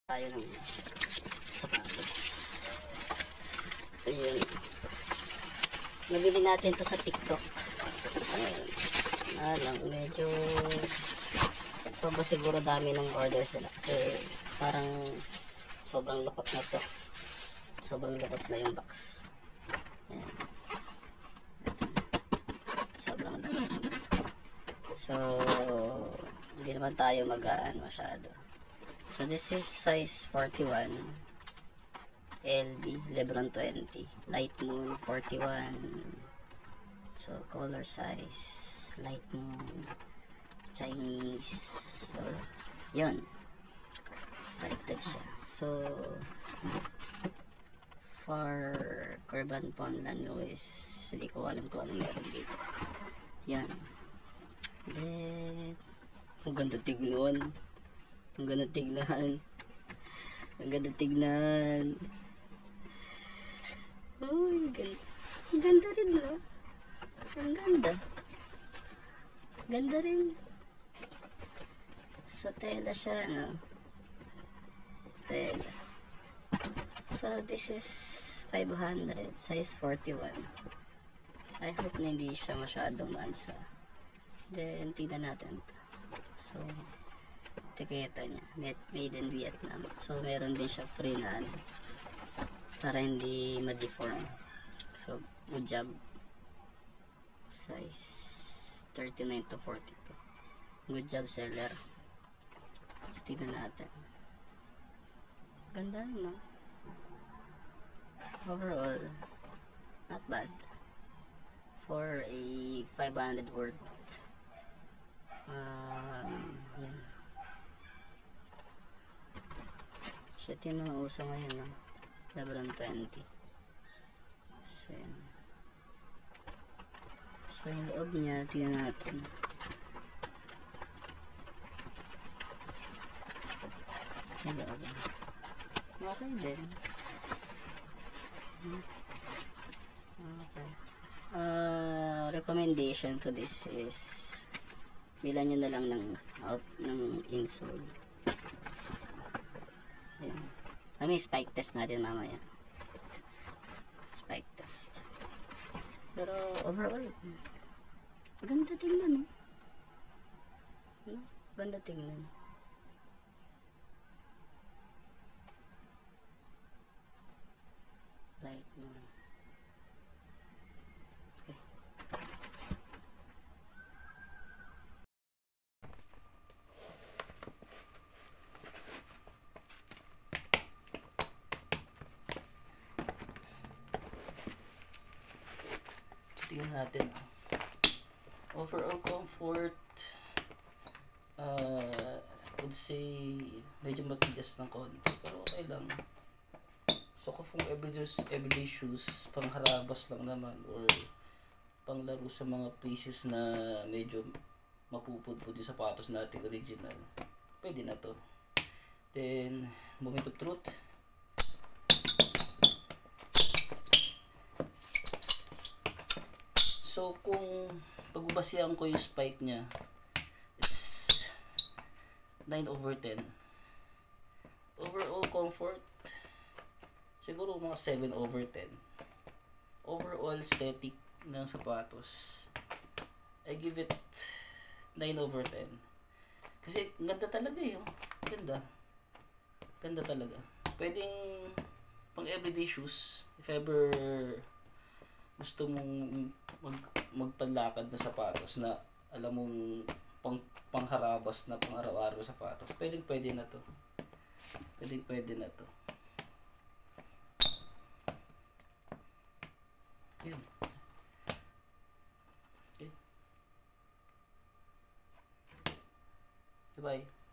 Tayo ng sapatos. Ayun. Nabili natin to sa TikTok. Ayun. Lang, medyo sobra siguro dami ng order sila. Kasi parang sobrang lukot na to. Sobrang lukot na yung box. Ayan. Sobrang lukot. So, hindi naman tayo magaan masyado. So this is size 41 LB Lebron 20 Light Moon 41. So color size Light Moon Chinese. So yun, baliktad siya. So for Curban Ponlan is hindi ko alam kung ano meron dito. Yan. Then ang ganda tignan. Ang ganda tignan. Ang ganda tignan. Oh, ang ganda rin, no? Ang ganda. Ganda rin. Sa tela siya, no? Tela. So, this is 500. Size 41. I hope na hindi siya masyadong mansa. Then, tignan natin. So, tiketa niya, made in Vietnam. So meron din siya free na ano, para hindi ma-deform. So good job. Size 39 to 42. Good job seller. So tignan natin. Ganda no? Overall not bad for a 500 worth. Yan. Shit, yun ang uso ngayon, no? Lebron 20. So, yun. So, yung loob niya, tingnan natin. Yung loob. Okay din. Okay. Recommendation to this is bilan nyo na lang ng insole. Kami spike test natin mamaya. Spike test. Pero overall ganda tingnan, no? Ganda tingnan. Light moon. Okay. Tingnan natin. Overall comfort, I would say medyo matigas ng konti, pero okay lang. So kung everyday shoes, pangharabas lang naman or panglaro sa mga places na medyo mapupudpud yung sapatos natin original, pwede na to. Then moment of truth. So kung pagbabasihan ko yung spike niya, it's 9/10. Overall comfort, siguro mga 7/10. Overall aesthetic ng sapatos, I give it 9/10. Kasi ganda talaga yun. Ganda. Ganda talaga. Pwedeng pang everyday shoes, if ever gusto mong magpanlakad na sapatos na alam mong pangharabas na pang araw-araw sapatos, pwede na to. Pwede na to. Yun. Okay. Bye-bye.